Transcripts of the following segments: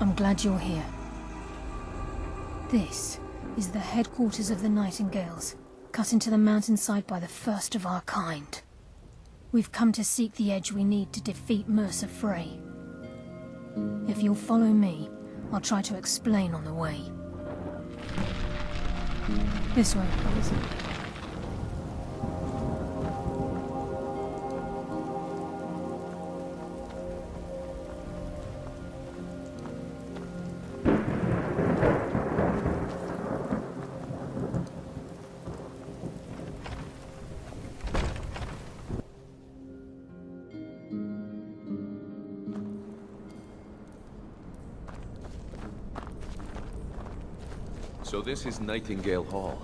I'm glad you're here. This is the headquarters of the Nightingales, cut into the mountainside by the first of our kind. We've come to seek the edge we need to defeat Mercer Frey. If you'll follow me, I'll try to explain on the way. This way, please. So this is Nightingale Hall.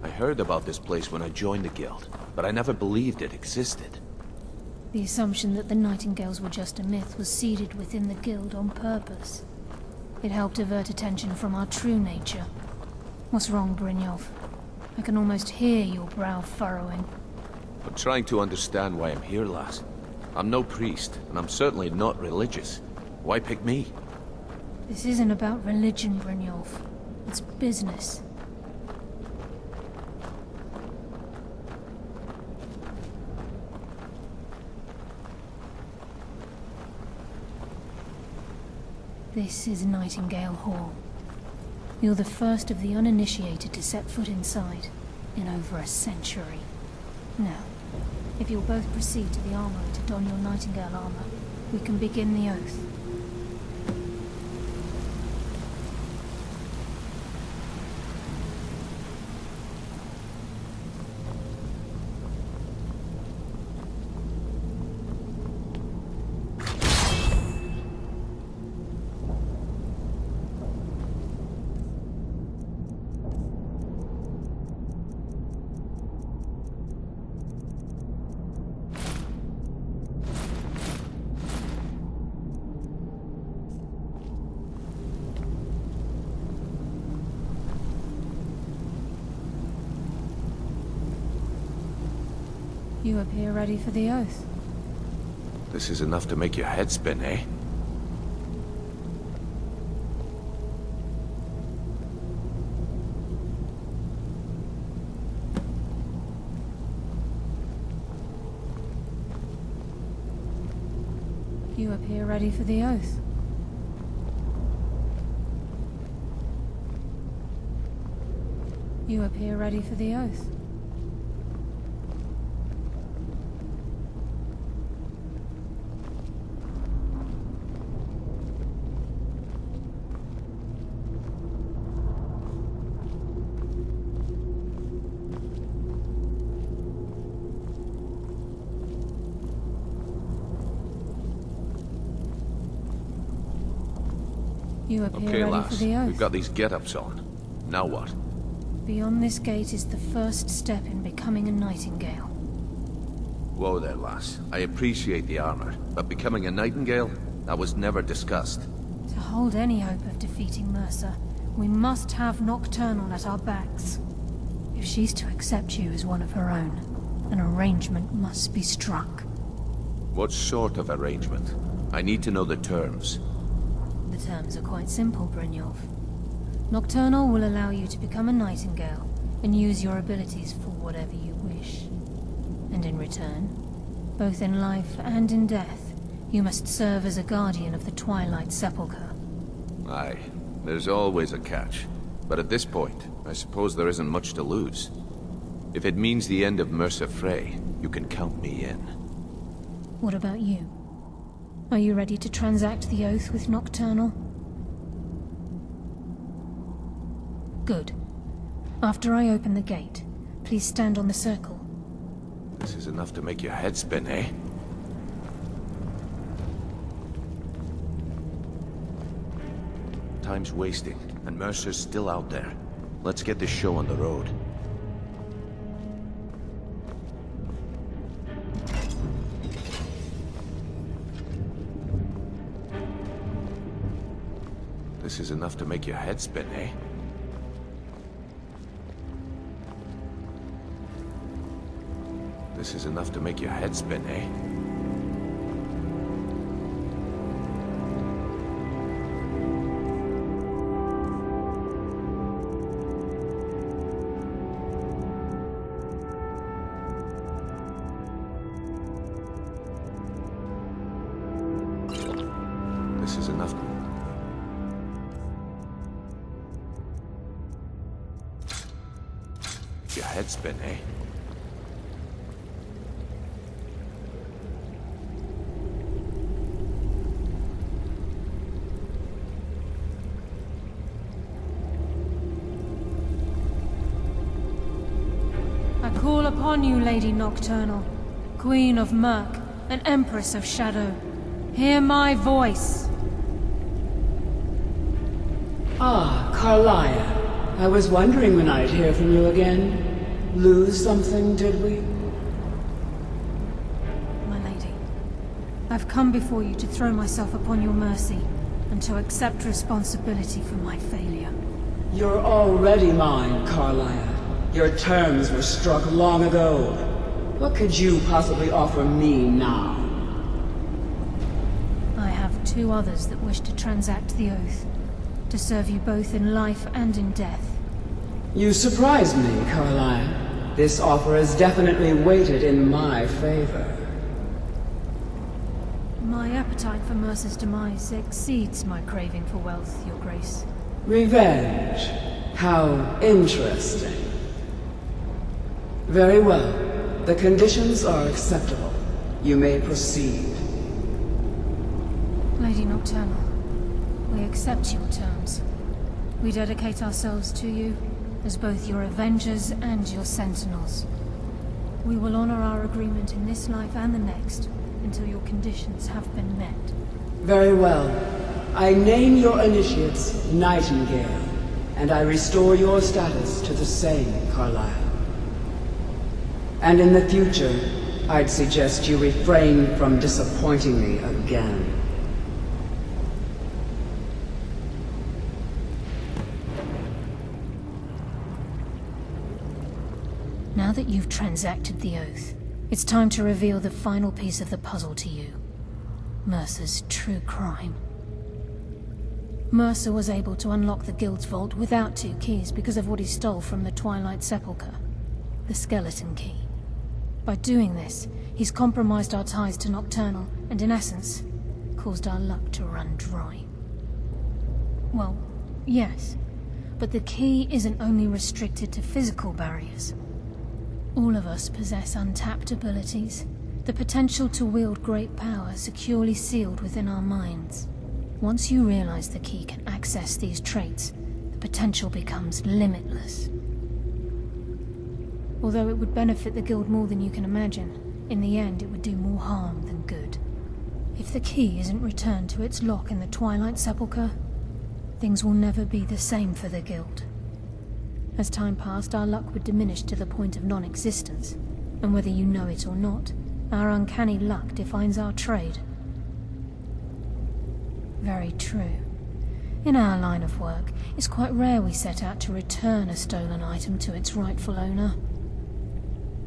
I heard about this place when I joined the guild, but I never believed it existed. The assumption that the Nightingales were just a myth was seeded within the guild on purpose. It helped divert attention from our true nature. What's wrong, Brynjolf? I can almost hear your brow furrowing. I'm trying to understand why I'm here, lass. I'm no priest, and I'm certainly not religious. Why pick me? This isn't about religion, Brynjolf. It's business. This is Nightingale Hall. You're the first of the uninitiated to set foot inside in over a century. Now, if you'll both proceed to the armory to don your Nightingale armor, we can begin the oath. You appear ready for the oath. This is enough to make your head spin, eh? You appear ready for the oath. You appear ready for the oath. You appear Okay, ready lass. for the oath. We've got these get-ups on. Now what? Beyond this gate is the first step in becoming a Nightingale. Whoa there, lass. I appreciate the armor, but becoming a Nightingale? That was never discussed. To hold any hope of defeating Mercer, we must have Nocturnal at our backs. If she's to accept you as one of her own, an arrangement must be struck. What sort of arrangement? I need to know the terms. The terms are quite simple, Brynjolf. Nocturnal will allow you to become a Nightingale and use your abilities for whatever you wish. And in return, both in life and in death, you must serve as a guardian of the Twilight Sepulchre. Aye, there's always a catch. But at this point, I suppose there isn't much to lose. If it means the end of Mercer Frey, you can count me in. What about you? Are you ready to transact the oath with Nocturnal? Good. After I open the gate, please stand on the circle. This is enough to make your head spin, eh? Time's wasting, and Mercer's still out there. Let's get this show on the road. This is enough to make your head spin, eh? This is enough to make your head spin, eh? head spin, eh? I call upon you, Lady Nocturnal, Queen of Murk and Empress of Shadow. Hear my voice. Ah, Carlia. I was wondering when I'd hear from you again. Lose something, did we? My lady, I've come before you to throw myself upon your mercy and to accept responsibility for my failure. You're already mine, Carlia. Your terms were struck long ago. What could you possibly offer me now? I have two others that wish to transact the oath, to serve you both in life and in death. You surprise me, Carlia. This offer is definitely weighted in my favor. My appetite for Mercer's demise exceeds my craving for wealth, Your Grace. Revenge. How interesting. Very well. The conditions are acceptable. You may proceed. Lady Nocturnal, we accept your terms. We dedicate ourselves to you as both your avengers and your sentinels. We will honor our agreement in this life and the next until your conditions have been met. Very well. I name your initiates Nightingale, and I restore your status to the same, Carlisle. And in the future, I'd suggest you refrain from disappointing me again. Now that you've transacted the oath, it's time to reveal the final piece of the puzzle to you. Mercer's true crime. Mercer was able to unlock the Guild's vault without two keys because of what he stole from the Twilight Sepulchre. The skeleton key. By doing this, he's compromised our ties to Nocturnal, and in essence, caused our luck to run dry. Well, yes, but the key isn't only restricted to physical barriers. All of us possess untapped abilities, the potential to wield great power securely sealed within our minds. Once you realize the key can access these traits, the potential becomes limitless. Although it would benefit the Guild more than you can imagine, in the end it would do more harm than good. If the key isn't returned to its lock in the Twilight Sepulchre, things will never be the same for the Guild. As time passed, our luck would diminish to the point of non-existence, and whether you know it or not, our uncanny luck defines our trade. Very true. In our line of work, it's quite rare we set out to return a stolen item to its rightful owner.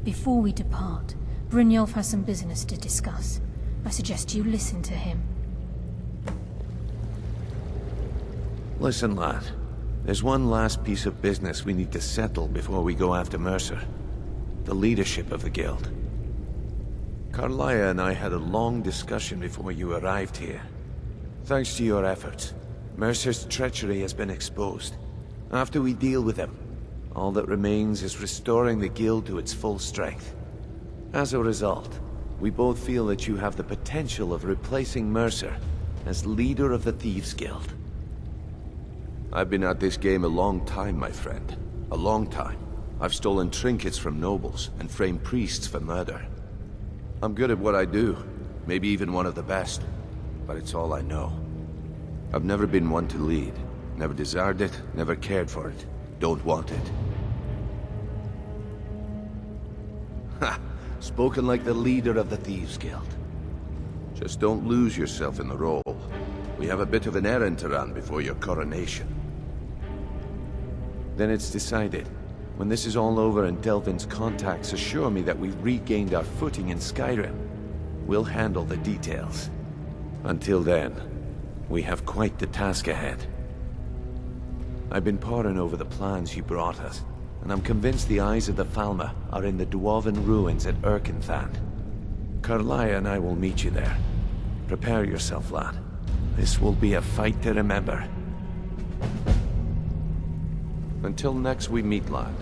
Before we depart, Brynjolf has some business to discuss. I suggest you listen to him. Listen, lad. There's one last piece of business we need to settle before we go after Mercer. The leadership of the Guild. Carlia and I had a long discussion before you arrived here. Thanks to your efforts, Mercer's treachery has been exposed. After we deal with him, all that remains is restoring the Guild to its full strength. As a result, we both feel that you have the potential of replacing Mercer as leader of the Thieves Guild. I've been at this game a long time, my friend. A long time. I've stolen trinkets from nobles and framed priests for murder. I'm good at what I do, maybe even one of the best, but it's all I know. I've never been one to lead. Never desired it, never cared for it. Don't want it. Ha! Spoken like the leader of the Thieves Guild. Just don't lose yourself in the role. We have a bit of an errand to run before your coronation. Then it's decided. When this is all over and Delvin's contacts assure me that we've regained our footing in Skyrim, we'll handle the details. Until then, we have quite the task ahead. I've been poring over the plans you brought us, and I'm convinced the eyes of the Falmer are in the Dwarven ruins at Erkenthan. Carlia and I will meet you there. Prepare yourself, lad. This will be a fight to remember. Until next we meet, lad.